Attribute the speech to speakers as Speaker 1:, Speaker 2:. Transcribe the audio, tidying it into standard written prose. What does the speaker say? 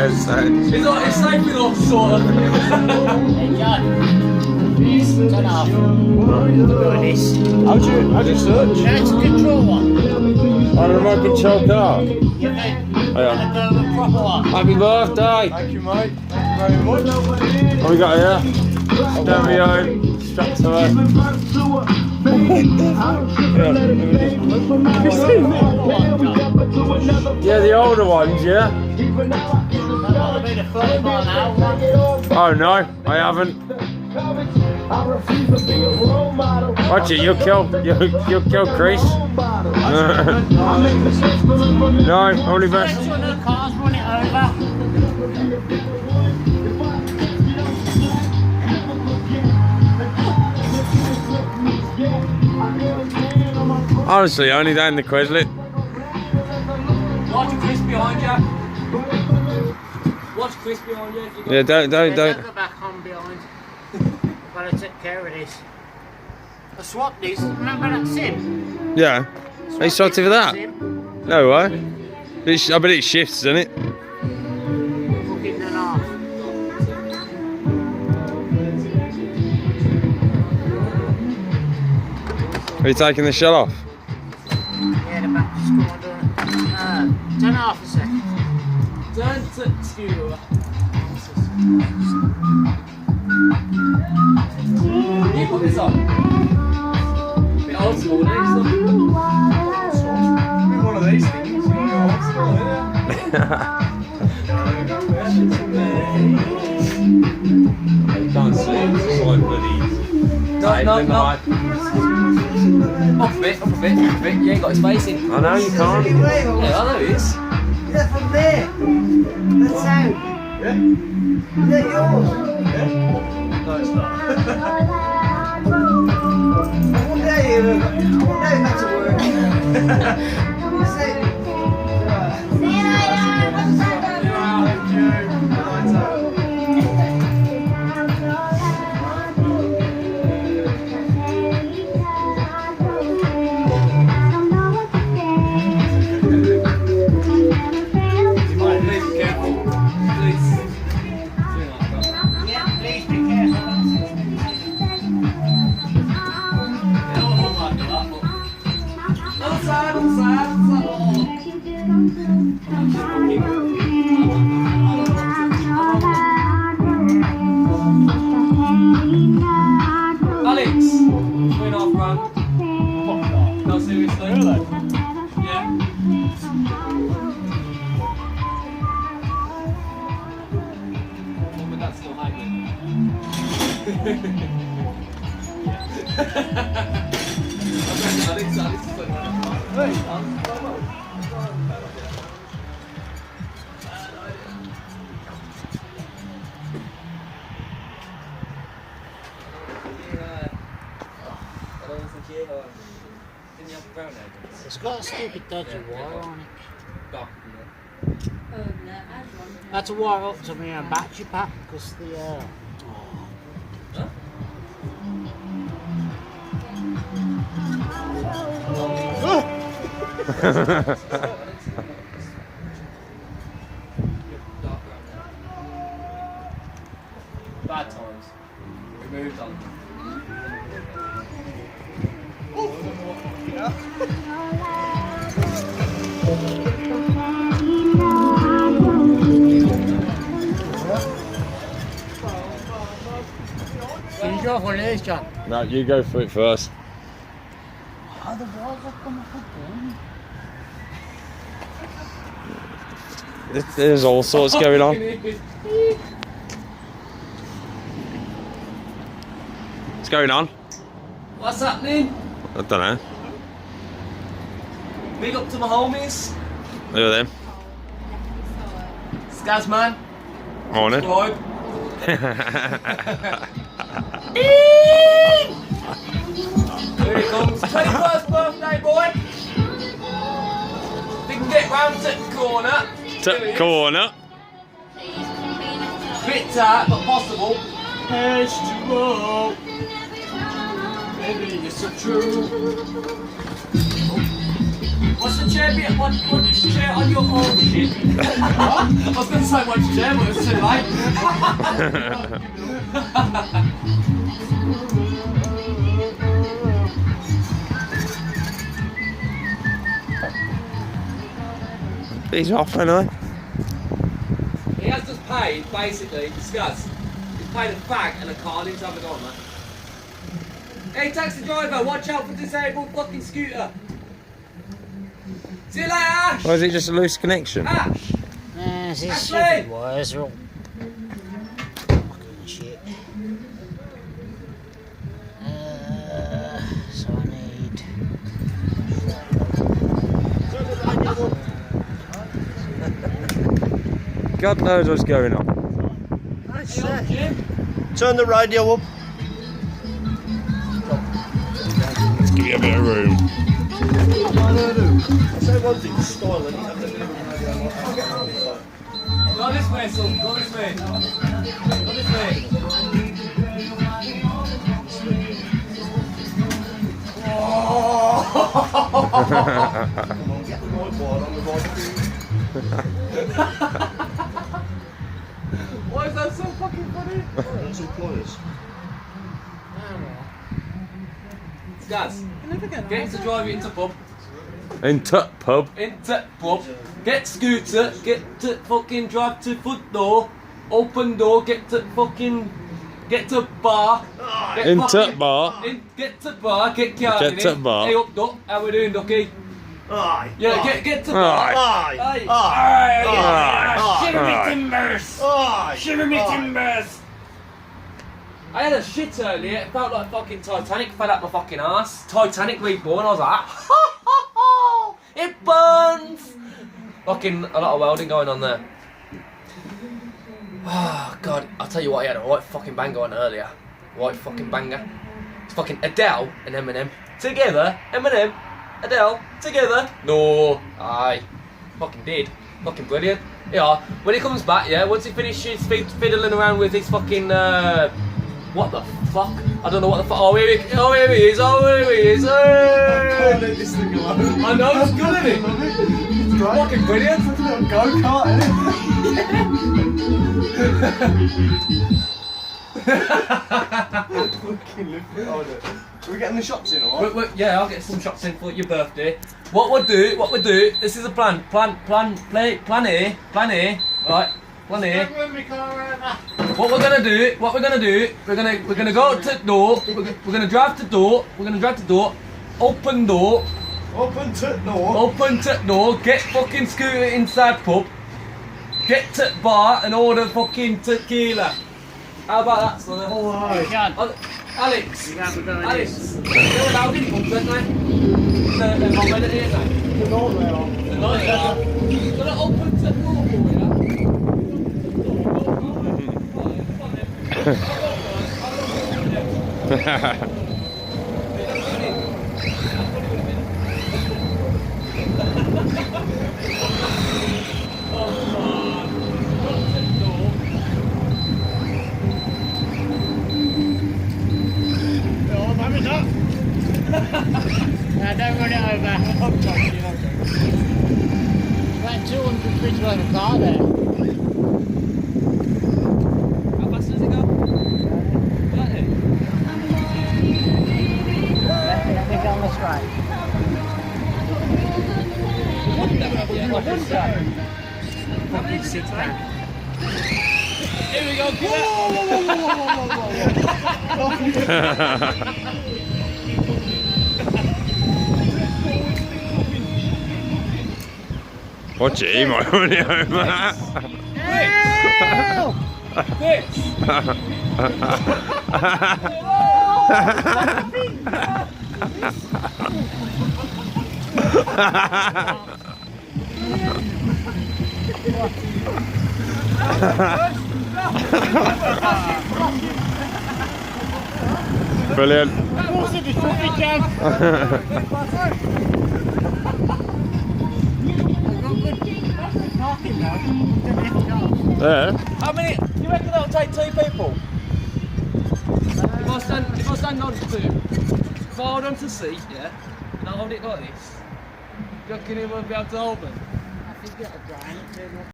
Speaker 1: It's like with all sort of.
Speaker 2: Hey, John. Turn off. Doing this.
Speaker 1: How'd you search?
Speaker 2: That's the control one.
Speaker 1: On a remote control car.
Speaker 2: You think?
Speaker 1: Oh, yeah.
Speaker 2: And a proper one.
Speaker 1: Happy birthday!
Speaker 3: Thank you, mate. Thank you very much.
Speaker 1: What we got here? Stereo, strapped to it. Yeah, the older ones, yeah. Oh no, I haven't. Watch it, you'll kill Chris. No, only best. Honestly, only down the Quizlet.
Speaker 4: Watch Chris behind you. Watch Chris behind you.
Speaker 1: Yeah, don't.
Speaker 2: Go back on behind. I've got to take care of this. I swapped these. Remember that sim?
Speaker 1: Yeah. Are you sorted for that?
Speaker 2: Sim.
Speaker 1: No way. I bet it shifts, doesn't it?
Speaker 2: Fucking and half.
Speaker 1: Are you taking the shell off?
Speaker 2: Yeah, the back just going on. Turn it off a sec.
Speaker 4: Turn to two. You put this on. Bit old school, isn't it?
Speaker 3: One of these things. You
Speaker 1: Can't see. It's like bloody.
Speaker 4: No. Off a bit. You ain't got his face in.
Speaker 1: I know you can't.
Speaker 4: Yeah, I know he is.
Speaker 5: Yeah, from there. That's how.
Speaker 3: Yeah?
Speaker 5: Is that yours?
Speaker 3: Yeah? No, it's not.
Speaker 5: One day that's a word. You say,
Speaker 4: Alex, 3.5 grand. No, seriously. Really? Yeah. Mum and Dad still hate me. Alex is like,
Speaker 2: It's got a stupid dodgy wire on it. That's a wire up to my battery pack because the
Speaker 4: bad times. We moved on.
Speaker 2: Can you go for this, John?
Speaker 1: No, you go for it first.
Speaker 2: Oh, the walls have come up again.
Speaker 1: There's all sorts going on. What's going on?
Speaker 4: What's happening?
Speaker 1: I don't know.
Speaker 4: Big up to my homies.
Speaker 1: Look at them.
Speaker 4: Skazman.
Speaker 1: Morning.
Speaker 4: Subscribe. Here he comes. 21st birthday, boy. We can get round to the corner.
Speaker 1: Corner.
Speaker 4: Bit tight, but possible. H2O. Maybe it's so true. What's the chair bit? What's the chair on your own shit? I was going to say so much jam, it was too late.
Speaker 1: He's off, ain't
Speaker 4: He has just paid, basically, discuss. He's paid a fag and a car and he's having on, man. Hey, taxi driver, watch out for disabled fucking scooter. See you later, Ash!
Speaker 1: Or is it just a loose connection?
Speaker 4: Ash!
Speaker 2: These
Speaker 4: Ashley!
Speaker 2: stupid wires are all fucking shit. So I need.
Speaker 1: God knows what's going on.
Speaker 5: I say. Turn the radio up.
Speaker 1: Let's give you a bit of room.
Speaker 5: I say one thing, style and have the
Speaker 4: Go this way, son, go this way. Go this way. Why is that so fucking funny?
Speaker 5: That's employers.
Speaker 4: Guys, get him to drive you into pub.
Speaker 1: Into pub.
Speaker 4: Into pub. Get scooter, get to fucking drive to foot door, open door, get to bar. Get
Speaker 1: Into
Speaker 4: fucking-
Speaker 1: bar.
Speaker 4: Get to bar, get car
Speaker 1: Get
Speaker 4: in
Speaker 1: to
Speaker 4: it.
Speaker 1: bar.
Speaker 4: Hey up, Duck, how we doing, Ducky?
Speaker 5: Aye.
Speaker 4: Yeah,
Speaker 5: Aye.
Speaker 4: get to bar.
Speaker 1: Aye.
Speaker 5: Aye.
Speaker 4: Aye.
Speaker 5: Aye.
Speaker 4: Shiver me
Speaker 1: Aye.
Speaker 4: timbers!
Speaker 5: Aye.
Speaker 4: Shiver me
Speaker 5: Aye.
Speaker 4: timbers! I had a shit earlier, it felt like fucking Titanic fell out my fucking ass. Titanic reborn, I was like, it burns! Fucking a lot of welding going on there. Oh god, I'll tell you what, I had a right fucking banger on earlier. Right fucking banger. It's fucking Adele and Eminem together. Eminem, Adele together. No, aye, fucking did. Fucking brilliant. Yeah, when he comes back, yeah, once he finishes fiddling around with his fucking what the fuck? I don't know what the fuck. Oh here he is. Oh here he is.
Speaker 5: Can't
Speaker 4: Hey!
Speaker 5: let this thing alone.
Speaker 4: I know, it's good, isn't it?
Speaker 5: It's great.
Speaker 4: Fucking brilliant.
Speaker 5: It's like a little go-kart, isn't it? Fucking lift it on it. Are we getting the shots in, alright?
Speaker 4: Yeah, I'll get some shots in for your birthday. What we'll do, this is a plan. Plan A. Right, plan A. Plan A. What we're gonna do, we're gonna go to door, we're gonna drive to door, open door,
Speaker 5: Open to door.
Speaker 4: get fucking scooter inside pub, get to bar and order fucking tequila. How about that, son?
Speaker 5: Oh, aye.
Speaker 4: Alex,
Speaker 2: You can't be doing
Speaker 4: Alex,
Speaker 2: this.
Speaker 4: they're allowed in pubs, aren't they? They're not ready, aren't they?
Speaker 5: They're not there.
Speaker 4: They're not there. Gonna open to door for you.
Speaker 2: No, don't run it over. About 200 quid worth of car there.
Speaker 4: How fast does it go?
Speaker 2: Let me go on the straight. Fucking £6.
Speaker 4: Here we go,
Speaker 1: Watch it, he might run it over. Brilliant. Yeah.
Speaker 4: How many? You reckon that'll take 2 people? If I stand on 2, if I hold on to seat, yeah, and I hold it like this, do you reckon he won't be able to hold me?
Speaker 2: I think it'll grind it too much.